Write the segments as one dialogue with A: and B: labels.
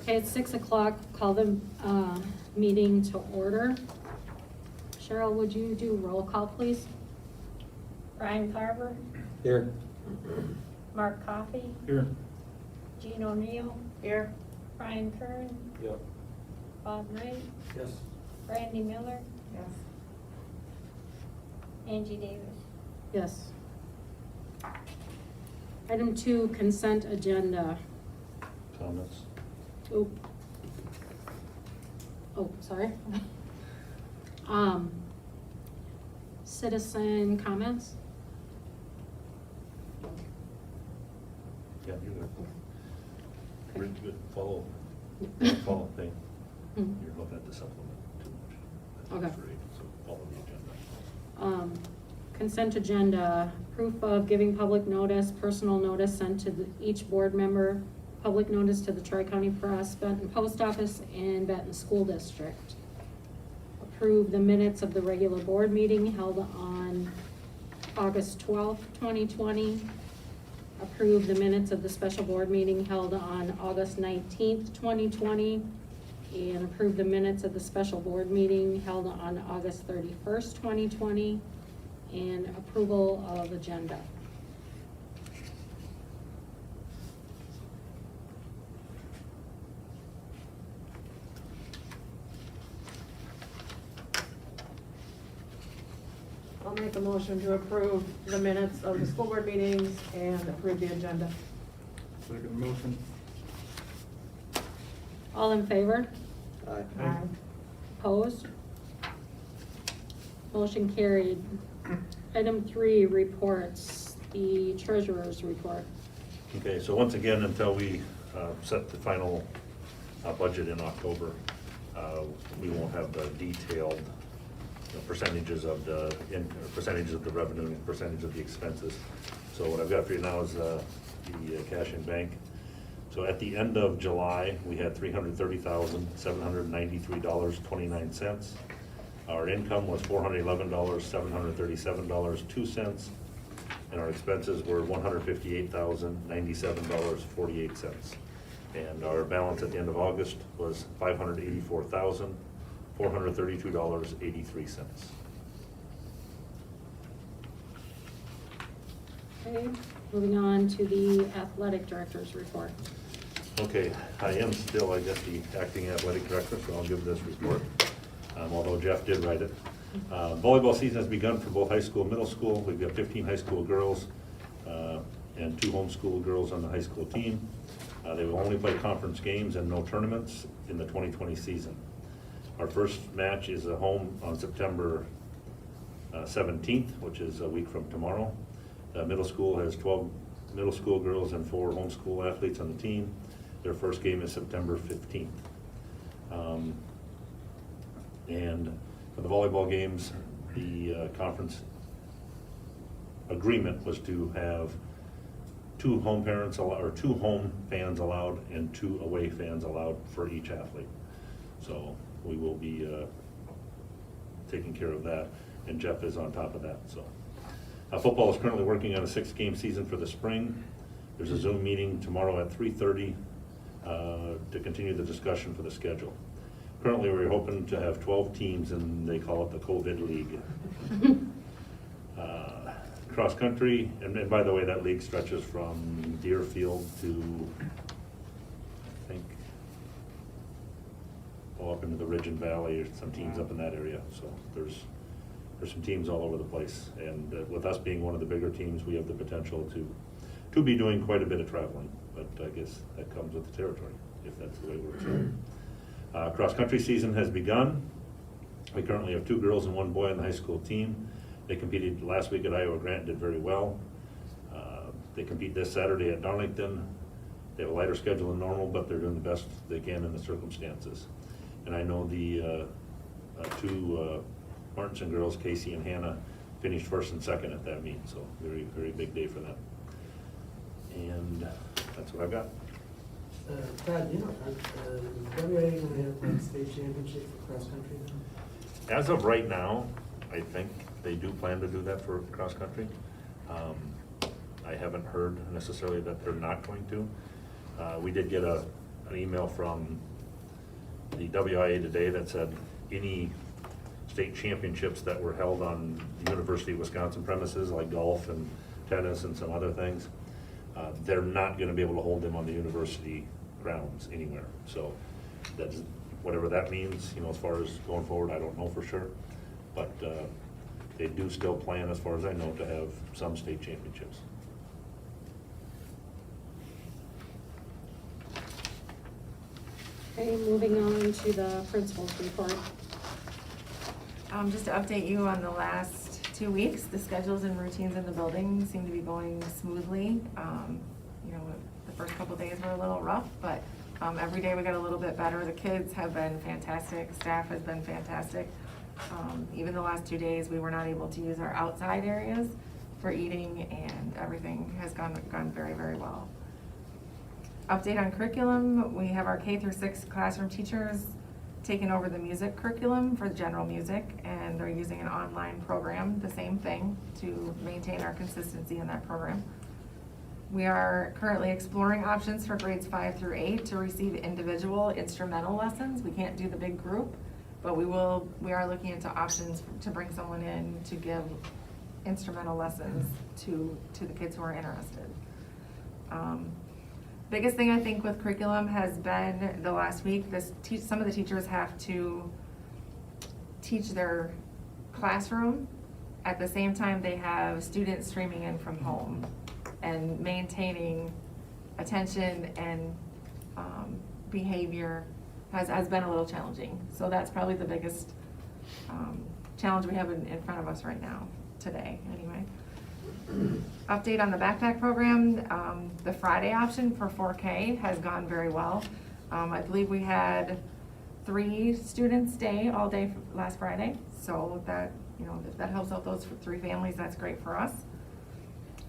A: Okay, it's 6 o'clock, call the meeting to order. Cheryl, would you do roll call, please?
B: Brian Carver,
C: Here.
B: Mark Coffey,
C: Here.
B: Jean O'Neill. Here. Brian Kern,
C: Yep.
B: Bob Knight,
C: Yes.
B: Randy Miller,
D: Yes.
B: Angie Davis.
A: Yes. Item 2, consent agenda.
C: Comments?
A: Oh, sorry. Citizen comments?
C: Yeah, you go. Read good, follow thing.
A: Hmm.
C: You're looking at the supplement too much.
A: Okay.
C: That's great, so follow the agenda.
A: Consent agenda, proof of giving public notice, personal notice sent to each board member, public notice to the Tri-County Press, Benton Post Office, and Benton School District. Approve the minutes of the regular board meeting held on August 12th, 2020. Approve the minutes of the special board meeting held on August 19th, 2020. And approve the minutes of the special board meeting held on August 31st, 2020. And approval of agenda.
D: I'll make a motion to approve the minutes of the school board meetings and approve the agenda.
C: Second motion.
A: All in favor?
D: Aye.
A: Opposed? Motion carried. Item 3, reports, the treasurer's report.
C: Okay, so once again, until we set the final budget in October, we won't have the detailed percentages of the percentages of the revenue and percentage of the expenses. So what I've got for you now is the cash in bank. So at the end of July, we had $330,793.29. Our income was $411,737.02, and our expenses were $158,097.48. And our balance at the end of August was $584,432.83.
A: Okay, moving on to the athletic director's report.
C: Okay, I am still, I guess, the acting athletic director, so I'll give this report, although Jeff did write it. Volleyball season has begun for both high school and middle school. We've got 15 high school girls and 2 homeschool girls on the high school team. They will only play conference games and no tournaments in the 2020 season. Our first match is at home on September 17th, which is a week from tomorrow. Middle school has 12 middle school girls and 4 homeschool athletes on the team. Their first game is September 15th. And for the volleyball games, the conference agreement was to have 2 home parents allowed, or 2 home fans allowed and 2 away fans allowed for each athlete. So we will be taking care of that, and Jeff is on top of that. So football is currently working on a 6-game season for the spring. There's a Zoom meeting tomorrow at 3:30 to continue the discussion for the schedule. Currently, we're hoping to have 12 teams, and they call it the COVID League. Cross country, and by the way, that league stretches from Deerfield to, I think, up into the Ridge and Valley, or some teams up in that area. So there's some teams all over the place, and with us being one of the bigger teams, we have the potential to be doing quite a bit of traveling, but I guess that comes with the territory, if that's the way it works out. Cross-country season has begun. We currently have 2 girls and 1 boy on the high school team. They competed last week at Iowa Grant, did very well. They compete this Saturday at Darlington. They have a lighter schedule than normal, but they're doing the best they can in the circumstances. And I know the 2 Martinson girls, Casey and Hannah, finished 1st and 2nd at that meet, so very, very big day for them. And that's what I've got.
E: Todd, you know, is WA going to have a state championship for cross country now?
C: As of right now, I think they do plan to do that for cross country. I haven't heard necessarily that they're not going to. We did get an email from the WIA today that said any state championships that were held on the University of Wisconsin premises, like golf and tennis and some other things, they're not gonna be able to hold them on the university grounds anywhere. So that's, whatever that means, you know, as far as going forward, I don't know for sure. But they do still plan, as far as I know, to have some state championships.
A: Okay, moving on to the principal's report.
F: Just to update you on the last 2 weeks, the schedules and routines in the building seem to be going smoothly. You know, the first couple of days were a little rough, but every day we got a little bit better. The kids have been fantastic, staff has been fantastic. Even the last 2 days, we were not able to use our outside areas for eating, and everything has gone very, very well. Update on curriculum, we have our K through 6 classroom teachers taking over the music curriculum for general music, and they're using an online program, the same thing, to maintain our consistency in that program. We are currently exploring options for grades 5 through 8 to receive individual instrumental lessons. We can't do the big group, but we are looking into options to bring someone in to give instrumental lessons to the kids who are interested. Biggest thing I think with curriculum has been the last week, some of the teachers have to teach their classroom at the same time they have students streaming in from home, and maintaining attention and behavior has been a little challenging. So that's probably the biggest challenge we have in front of us right now, today anyway. Update on the backpack program, the Friday option for 4K has gone very well. I believe we had 3 students stay all day last Friday, so that, you know, if that helps out those 3 families, that's great for us.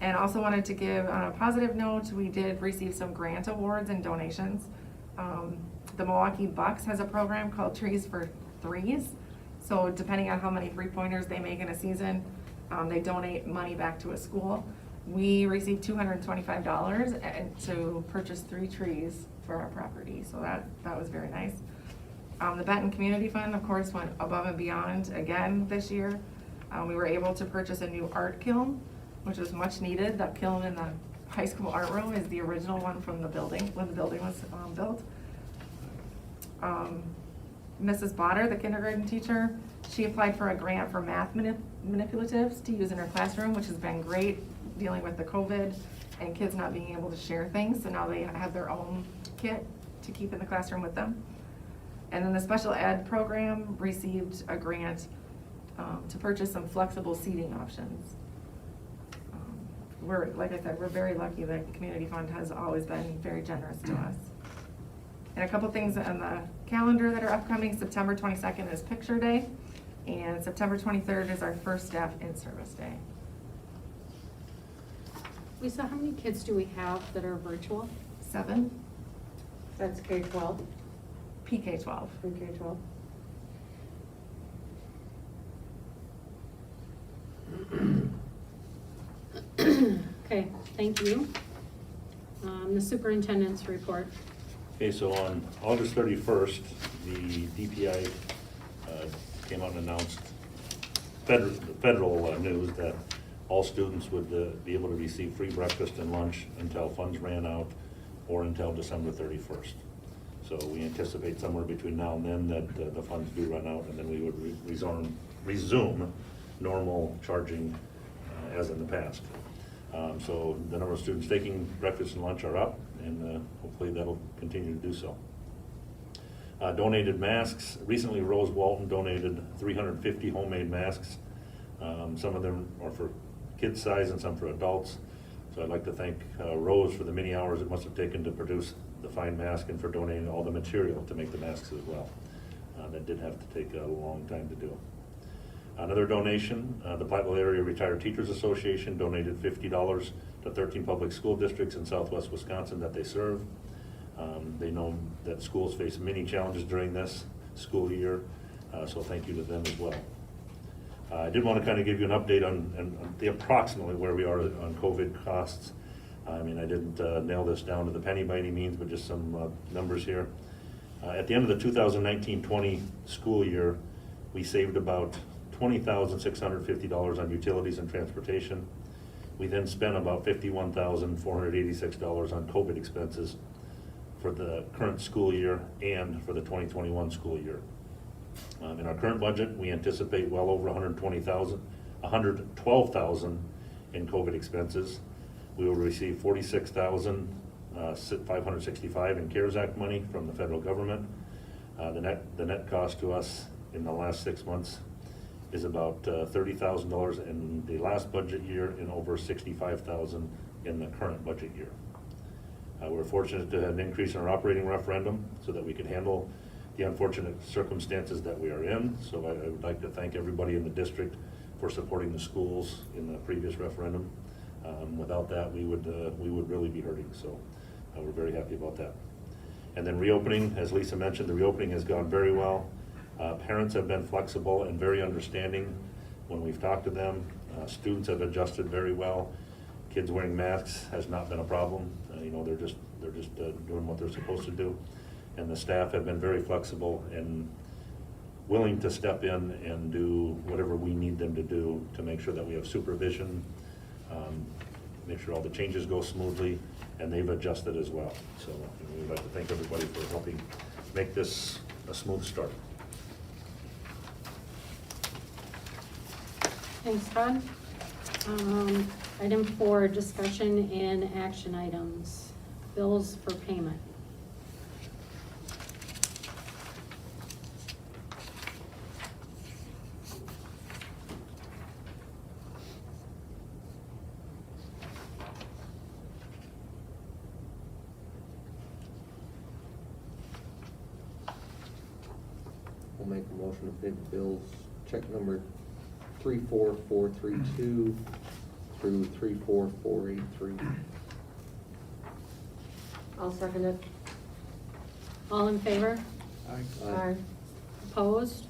F: And also wanted to give, on a positive note, we did receive some grant awards and donations. The Milwaukee Bucks has a program called Trees for Threes. So depending on how many 3-pointers they make in a season, they donate money back to a school. We received $225 to purchase 3 trees for our property, so that was very nice. The Benton Community Fund, of course, went above and beyond again this year. We were able to purchase a new art kiln, which was much needed. That kiln in the high school art room is the original one from the building, when the building was built. Mrs. Botter, the kindergarten teacher, she applied for a grant for math manipulatives to use in her classroom, which has been great, dealing with the COVID and kids not being able to share things. So now they have their own kit to keep in the classroom with them. And then the special ed program received a grant to purchase some flexible seating options. Like I said, we're very lucky that the Community Fund has always been very generous to us. And a couple things on the calendar that are upcoming. September 22nd is Picture Day, and September 23rd is our first staff in-service day.
A: Lisa, how many kids do we have that are virtual?
F: 7,
D: That's K-12,
F: PK-12.
D: pre-K-12.
A: Okay, thank you. The superintendent's report.
C: Okay, so on August 31st, the DPI came out and announced federal news that all students would be able to receive free breakfast and lunch until funds ran out, or until December 31st. So we anticipate somewhere between now and then that the funds do run out, and then we would resume normal charging as in the past. So the number of students taking breakfast and lunch are up, and hopefully that'll continue to do so. Donated masks. Recently, Rose Walton donated 350 homemade masks. Some of them are for kids size and some for adults. So I'd like to thank Rose for the many hours it must have taken to produce the fine mask, and for donating all the material to make the masks as well. That did have to take a long time to do. Another donation, the Platteville Area Retired Teachers Association donated $50 to 13 public school districts in southwest Wisconsin that they serve. They know that schools face many challenges during this school year, so thank you to them as well. I did want to kind of give you an update on the approximately where we are on COVID costs. I mean, I didn't nail this down to the penny by any means, but just some numbers here. At the end of the 2019-20 school year, we saved about $20,650 on utilities and transportation. We then spent about $51,486 on COVID expenses for the current school year and for the 2021 school year. In our current budget, we anticipate well over $112,000 in COVID expenses. We will receive $46,565 in CARES Act money from the federal government. The net cost to us in the last 6 months is about $30,000 in the last budget year and over $65,000 in the current budget year. We're fortunate to have an increase in our operating referendum so that we can handle the unfortunate circumstances that we are in. So I would like to thank everybody in the district for supporting the schools in the previous referendum. Without that, we would really be hurting. So we're very happy about that. And then reopening, as Lisa mentioned, the reopening has gone very well. Parents have been flexible and very understanding when we've talked to them. Students have adjusted very well. Kids wearing masks has not been a problem. You know, they're just doing what they're supposed to do. And the staff have been very flexible and willing to step in and do whatever we need them to do to make sure that we have supervision, make sure all the changes go smoothly, and they've adjusted as well. So we'd like to thank everybody for helping make this a smooth start.
A: Thanks, Todd. Item 4, discussion and action items. Bills for payment.
G: I'll make a motion to pay the bills, check number 34432 through 34483.
D: I'll second it.
A: All in favor?
D: Aye.
A: Opposed?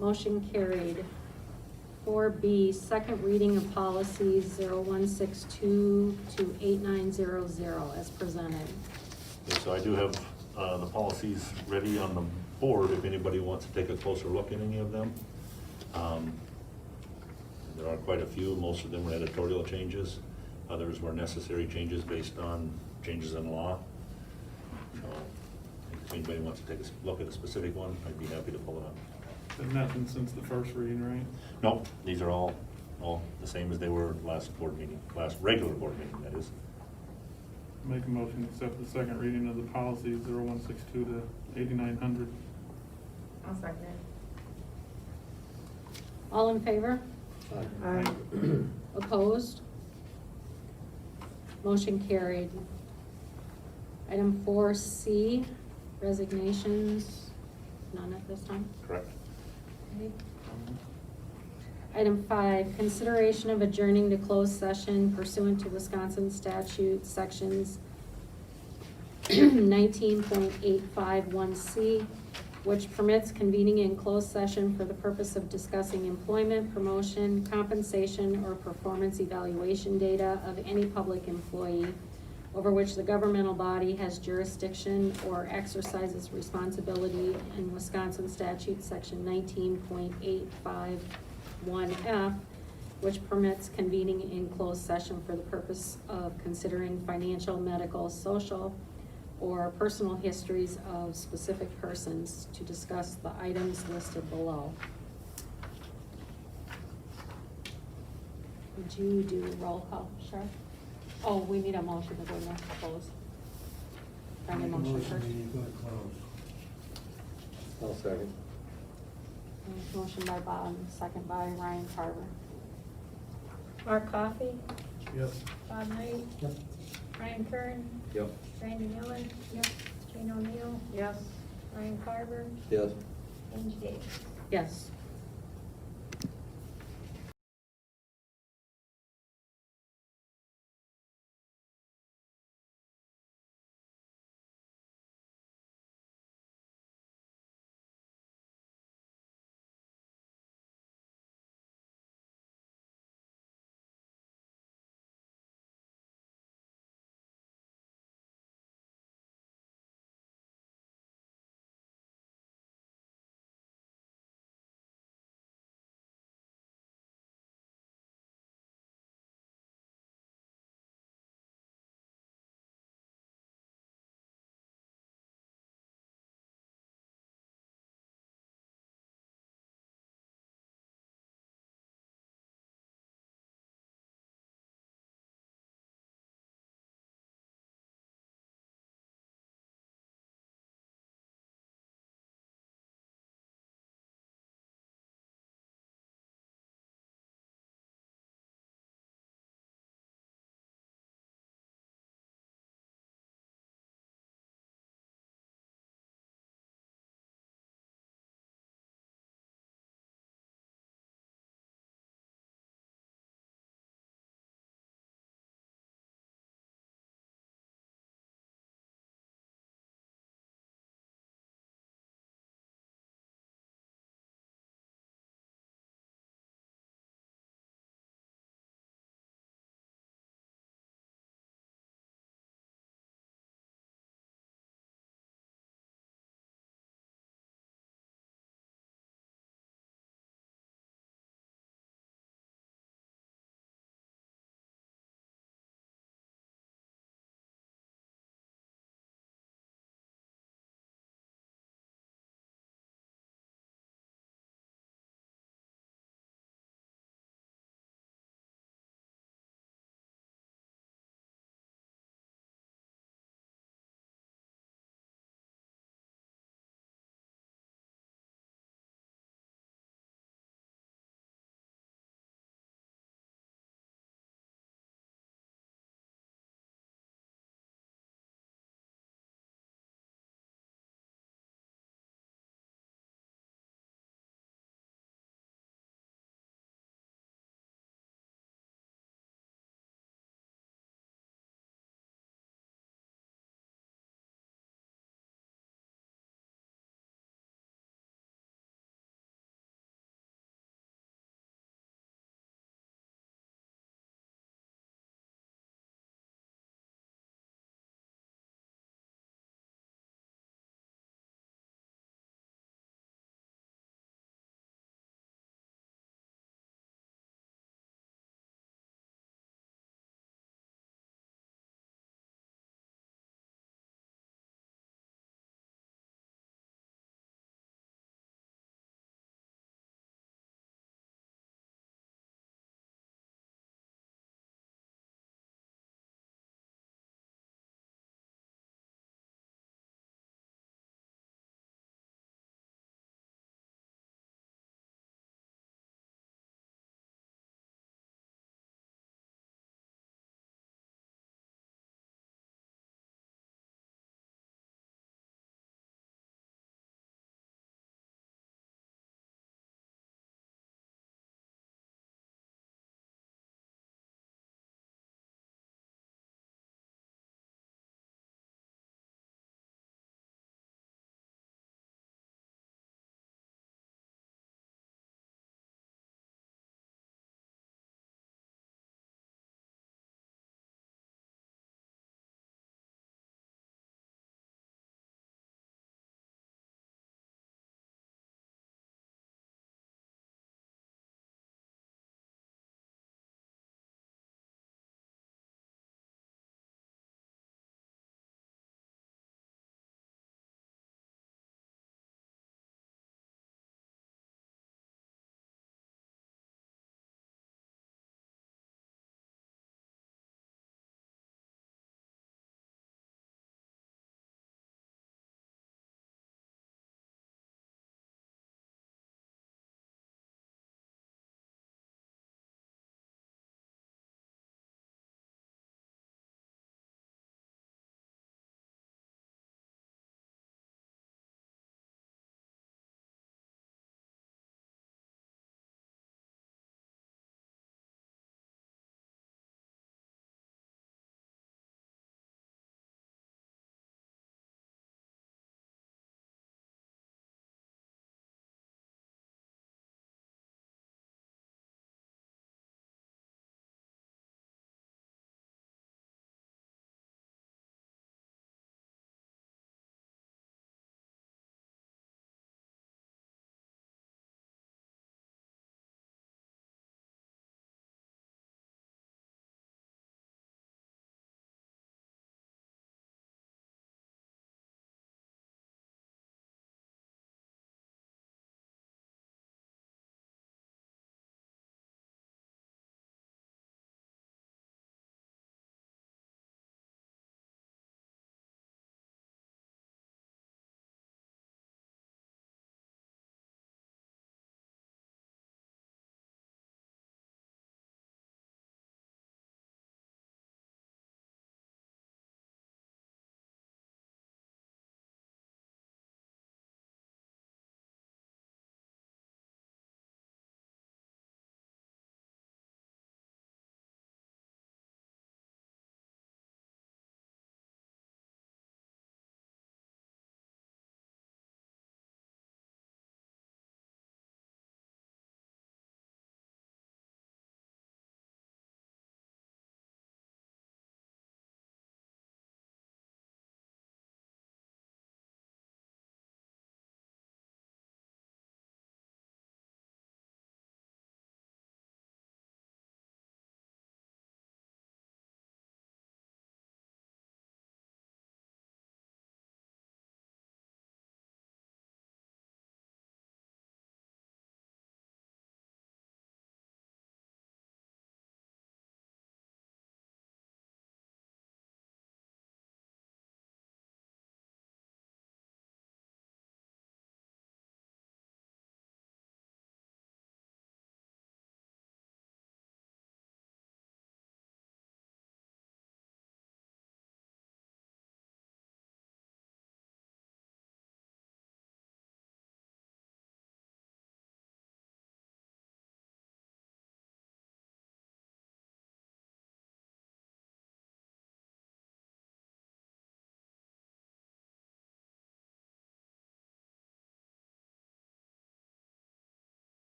A: Motion carried. 4B, second reading of policies 0162 to 8900 as presented.
C: Okay, so I do have the policies ready on the board if anybody wants to take a closer look at any of them. There are quite a few. Most of them were editorial changes. Others were necessary changes based on changes in law. So if anybody wants to take a look at a specific one, I'd be happy to pull it up.
H: But nothing since the first reading, right?
C: No, these are all the same as they were last board meeting, last regular board meeting, that is.
H: Make a motion to accept the second reading of the policy 0162 to 8900.
F: I'll second it.
A: All in favor?
D: Aye.
A: Opposed? Motion carried. Item 4C, resignations, none at this time.
C: Correct.
A: Okay. Item 5, consideration of adjourning to closed session pursuant to Wisconsin statute sections 19.851C, which permits convening in closed session for the purpose of discussing employment, promotion, compensation, or performance evaluation data of any public employee over which the governmental body has jurisdiction or exercises responsibility in Wisconsin statute section 19.851F, which permits convening in closed session for the purpose of considering financial, medical, social, or personal histories of specific persons to discuss the items listed below. Would you do roll call, Sheriff? Oh, we need a motion to go into close. I need a motion first.
E: We need to go to close.
G: I'll second.
A: Motion by Bob, second by Ryan Carver.
B: Mark Coffey,
E: Yes.
B: Bob Knight,
E: Yep.
B: Ryan Kern,
G: Yep.
B: Randy Miller, Jean O'Neill,
D: Yes.
B: Ryan Carver,
G: Yes.
B: Angie Davis.
A: Yes.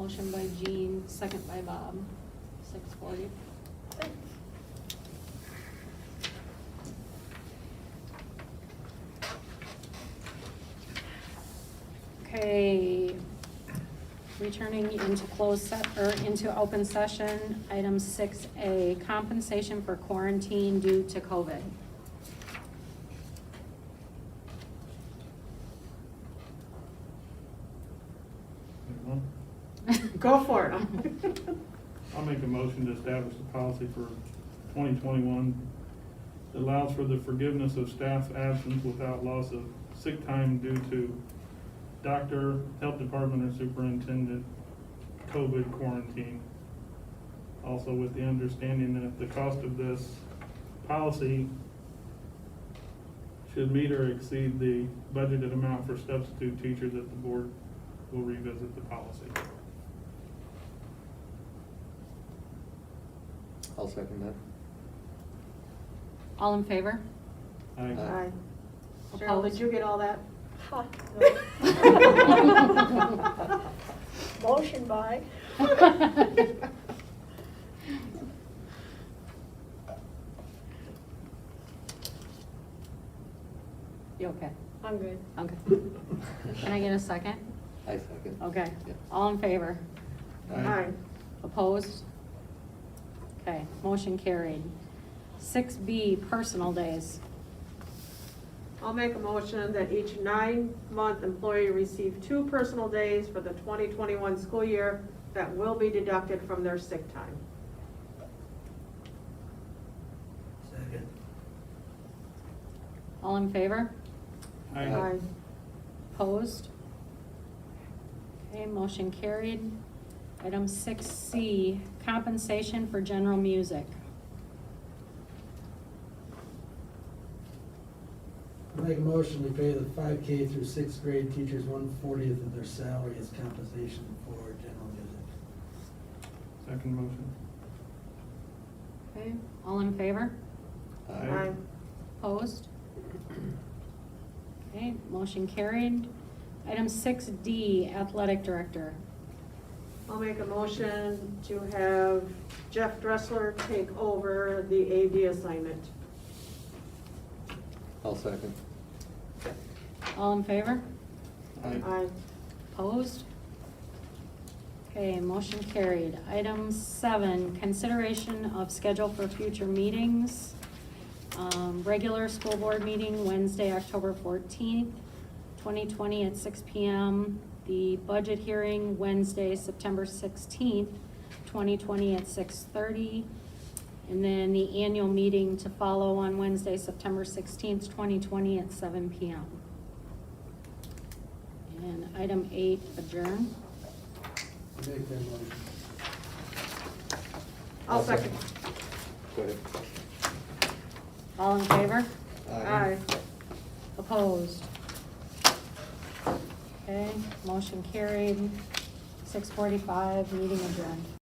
A: Motion by Jean, second by Bob, 6:40. Okay, returning into into open session, item 6A, compensation for quarantine due to COVID.
H: Anyone?
D: Go for it.
H: I'll make a motion to establish a policy for 2021 that allows for the forgiveness of staff's absence without loss of sick time due to doctor, health department, or superintendent COVID quarantine. Also with the understanding that the cost of this policy should meet or exceed the budgeted amount for substitute teacher, that the board will revisit the policy.
G: I'll second that.
A: All in favor?
H: Aye.
D: Aye. Cheryl, did you get all that?
B: Ha. Motion by.
A: You okay?
B: I'm good.
A: Okay. Can I get a second?
G: I second.
A: Okay.
G: Yeah.
A: All in favor?
D: Aye.
A: Opposed? Okay, motion carried. 6B, personal days.
D: I'll make a motion that each 9-month employee receive 2 personal days for the 2021 school year that will be deducted from their sick time.
E: Second.
A: All in favor?
H: Aye.
A: Opposed? Okay, motion carried. Item 6C, compensation for general music.
E: I make a motion, we pay the 5K through 6th grade teachers 1/40th of their salary as compensation for general music.
H: Second motion.
A: Okay, all in favor?
H: Aye.
A: Opposed? Okay, motion carried. Item 6D, athletic director.
D: I'll make a motion to have Jeff Dressler take over the AD assignment.
G: I'll second.
A: All in favor?
H: Aye.
D: Aye.
A: Opposed? Okay, motion carried. Item 7, consideration of schedule for future meetings. Regular school board meeting Wednesday, October 14th, 2020 at 6 p.m. The budget hearing Wednesday, September 16th, 2020 at 6:30. And then the annual meeting to follow on Wednesday, September 16th, 2020 at 7 p.m. And item 8, adjourn.
E: I make that motion.
D: I'll second.
G: Go ahead.
A: All in favor?
D: Aye.
A: Opposed? Okay, motion carried. 6:45, meeting adjourned.